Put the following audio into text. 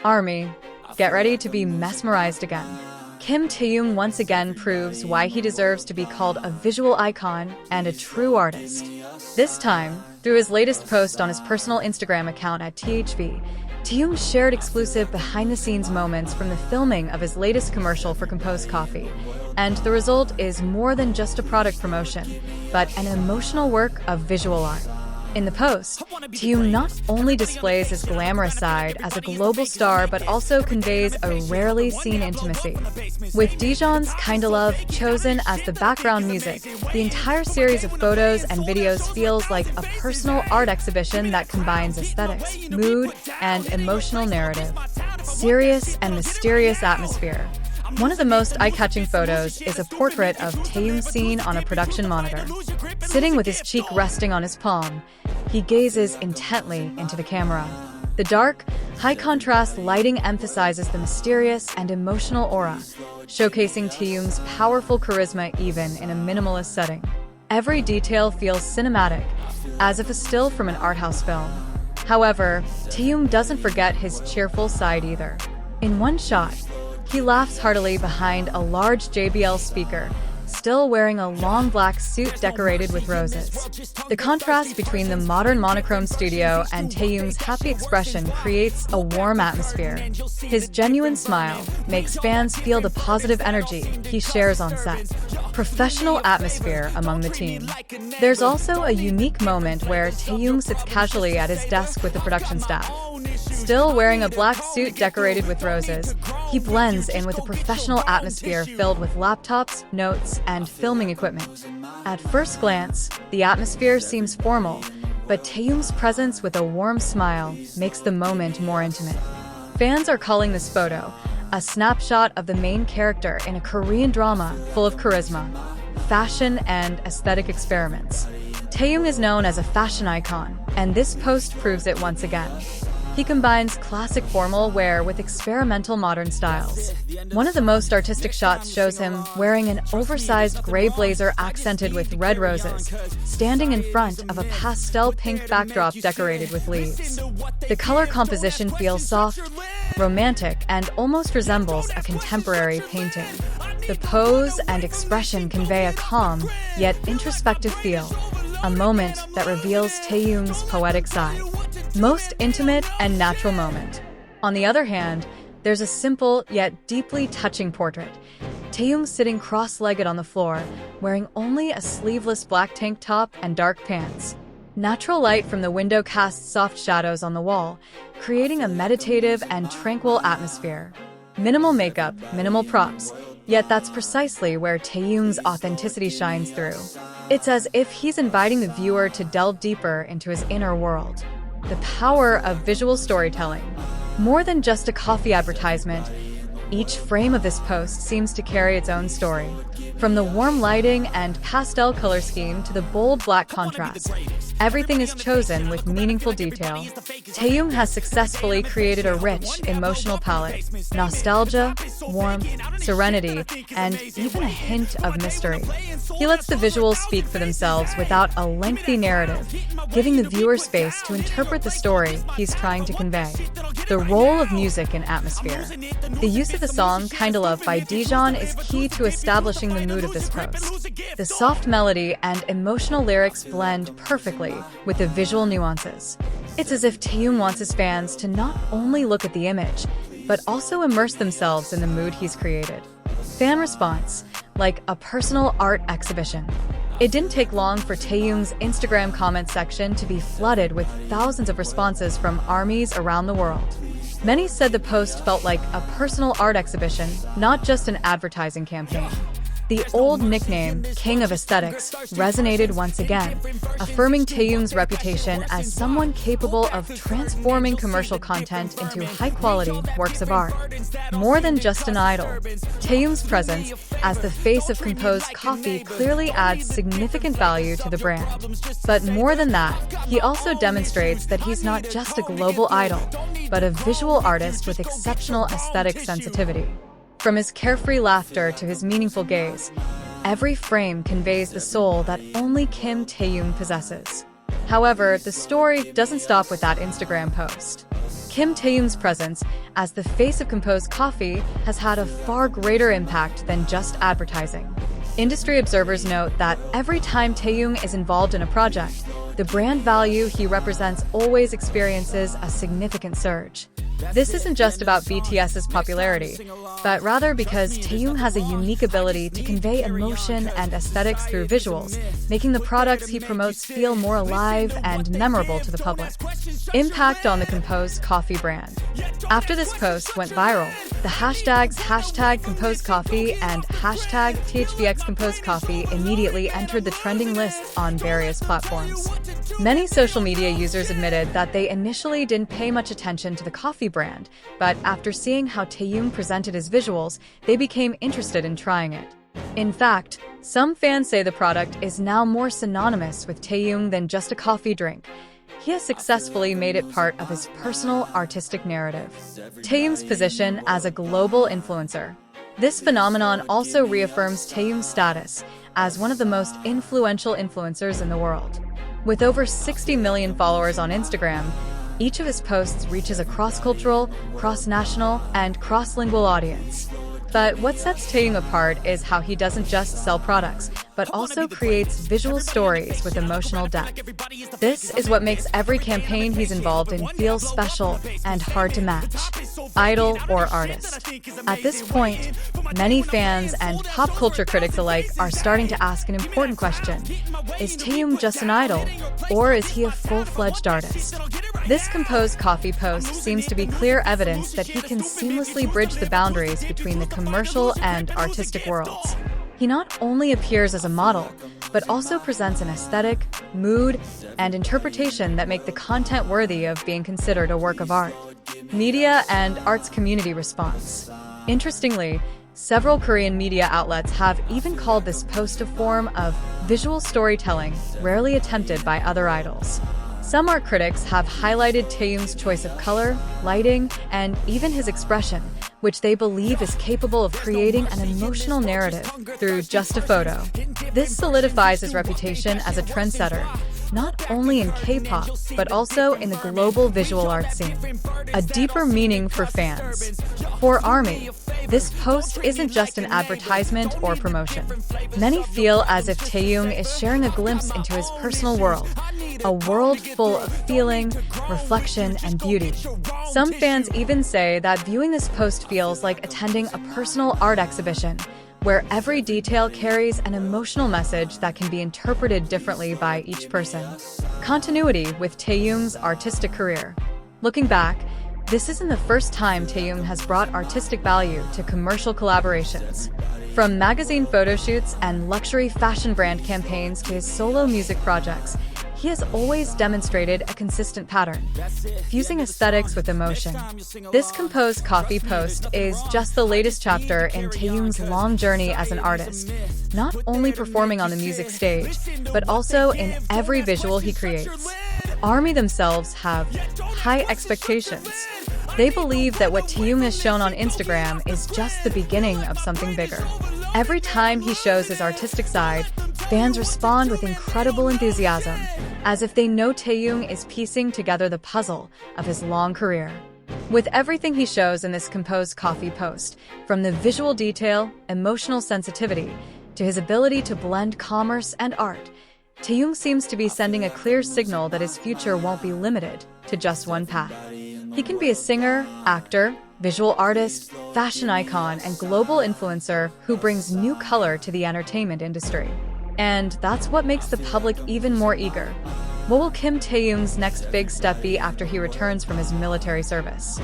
Army, get ready to be mesmerized again. Kim Taehyung once again proves why he deserves to be called a visual icon and a true artist. This time, through his latest post on his personal Instagram account at THV, Taehyung shared exclusive behind-the-scenes moments from the filming of his latest commercial for Composed Coffee. And the result is more than just a product promotion, but an emotional work of visual art. In the post, Taehyung not only displays his glamorous side as a global star but also conveys a rarely seen intimacy. With Daejeon's Kinda Love chosen as the background music, the entire series of photos and videos feels like a personal art exhibition that combines aesthetics, mood, and emotional narrative. Serious and mysterious atmosphere. One of the most eye-catching photos is a portrait of Taehyung seen on a production monitor. Sitting with his cheek resting on his palm, he gazes intently into the camera. The dark, high-contrast lighting emphasizes the mysterious and emotional aura, showcasing Taehyung's powerful charisma even in a minimalist setting. Every detail feels cinematic, as if a still from an art house film. However, Taehyung doesn't forget his cheerful side either. In one shot, he laughs heartily behind a large JBL speaker, still wearing a long black suit decorated with roses. The contrast between the modern monochrome studio and Taehyung's happy expression creates a warm atmosphere. His genuine smile makes fans feel the positive energy he shares on set. Professional atmosphere among the team. There's also a unique moment where Taehyung sits casually at his desk with the production staff. Still wearing a black suit decorated with roses, he blends in with a professional atmosphere filled with laptops, notes, and filming equipment. At first glance, the atmosphere seems formal, but Taehyung's presence with a warm smile makes the moment more intimate. Fans are calling this photo a snapshot of the main character in a Korean drama full of charisma, fashion, and aesthetic experiments. Taehyung is known as a fashion icon, and this post proves it once again. He combines classic formal wear with experimental modern styles. One of the most artistic shots shows him wearing an oversized gray blazer accented with red roses, standing in front of a pastel pink backdrop decorated with leaves. The color composition feels soft, romantic, and almost resembles a contemporary painting. The pose and expression convey a calm, yet introspective feel, a moment that reveals Taehyung's poetic side. Most intimate and natural moment. On the other hand, there's a simple yet deeply touching portrait. Taehyung sitting cross-legged on the floor, wearing only a sleeveless black tank top and dark pants. Natural light from the window casts soft shadows on the wall, creating a meditative and tranquil atmosphere. Minimal makeup, minimal props, yet that's precisely where Taehyung's authenticity shines through. It's as if he's inviting the viewer to delve deeper into his inner world. The power of visual storytelling. More than just a coffee advertisement, each frame of this post seems to carry its own story. From the warm lighting and pastel color scheme to the bold black contrast, everything is chosen with meaningful detail. Taehyung has successfully created a rich, emotional palette. Nostalgia, warmth, serenity, and even a hint of mystery. He lets the visuals speak for themselves without a lengthy narrative, giving the viewer space to interpret the story he's trying to convey. The role of music and atmosphere. The use of the song Kinda Love by Daejeon is key to establishing the mood of this post. The soft melody and emotional lyrics blend perfectly with the visual nuances. It's as if Taehyung wants his fans to not only look at the image, but also immerse themselves in the mood he's created. Fan response, like a personal art exhibition. It didn't take long for Taehyung's Instagram comment section to be flooded with thousands of responses from armies around the world. Many said the post felt like a personal art exhibition, not just an advertising campaign. The old nickname, King of Aesthetics, resonated once again, affirming Taehyung's reputation as someone capable of transforming commercial content into high-quality works of art. More than just an idol, Taehyung's presence as the face of Composed Coffee clearly adds significant value to the brand. But more than that, he also demonstrates that he's not just a global idol, but a visual artist with exceptional aesthetic sensitivity. From his carefree laughter to his meaningful gaze, every frame conveys the soul that only Kim Taehyung possesses. However, the story doesn't stop with that Instagram post. Kim Taehyung's presence as the face of Composed Coffee has had a far greater impact than just advertising. Industry observers note that every time Taehyung is involved in a project, the brand value he represents always experiences a significant surge. This isn't just about BTS's popularity, but rather because Taehyung has a unique ability to convey emotion and aesthetics through visuals, making the products he promotes feel more alive and memorable to the public. Impact on the Composed Coffee brand. After this post went viral, the hashtags #ComposedCoffee and #THVXComposedCoffee immediately entered the trending lists on various platforms. Many social media users admitted that they initially didn't pay much attention to the coffee brand, but after seeing how Taehyung presented his visuals, they became interested in trying it. In fact, some fans say the product is now more synonymous with Taehyung than just a coffee drink. He has successfully made it part of his personal artistic narrative. Taehyung's position as a global influencer. This phenomenon also reaffirms Taehyung's status as one of the most influential influencers in the world. With over 60 million followers on Instagram, each of his posts reaches a cross-cultural, cross-national, and cross-lingual audience. But what sets Taehyung apart is how he doesn't just sell products, but also creates visual stories with emotional depth. This is what makes every campaign he's involved in feel special and hard to match. Idol or artist? At this point, many fans and pop culture critics alike are starting to ask an important question. Is Taehyung just an idol, or is he a full-fledged artist? This Composed Coffee post seems to be clear evidence that he can seamlessly bridge the boundaries between the commercial and artistic worlds. He not only appears as a model, but also presents an aesthetic, mood, and interpretation that make the content worthy of being considered a work of art. Media and arts community response. Interestingly, several Korean media outlets have even called this post a form of visual storytelling rarely attempted by other idols. Some art critics have highlighted Taehyung's choice of color, lighting, and even his expression, which they believe is capable of creating an emotional narrative through just a photo. This solidifies his reputation as a trendsetter, not only in K-pop, but also in the global visual art scene. A deeper meaning for fans. For ARMY, this post isn't just an advertisement or promotion. Many feel as if Taehyung is sharing a glimpse into his personal world, a world full of feeling, reflection, and beauty. Some fans even say that viewing this post feels like attending a personal art exhibition, where every detail carries an emotional message that can be interpreted differently by each person. Continuity with Taehyung's artistic career. Looking back, this isn't the first time Taehyung has brought artistic value to commercial collaborations. From magazine photo shoots and luxury fashion brand campaigns to his solo music projects, he has always demonstrated a consistent pattern, fusing aesthetics with emotion. This Composed Coffee post is just the latest chapter in Taehyung's long journey as an artist, not only performing on the music stage, but also in every visual he creates. ARMY themselves have high expectations. They believe that what Taehyung has shown on Instagram is just the beginning of something bigger. Every time he shows his artistic side, fans respond with incredible enthusiasm, as if they know Taehyung is piecing together the puzzle of his long career. With everything he shows in this Composed Coffee post, from the visual detail, emotional sensitivity, to his ability to blend commerce and art, Taehyung seems to be sending a clear signal that his future won't be limited to just one path. He can be a singer, actor, visual artist, fashion icon, and global influencer who brings new color to the entertainment industry. And that's what makes the public even more eager. What will Kim Taehyung's next big step be after he returns from his military service?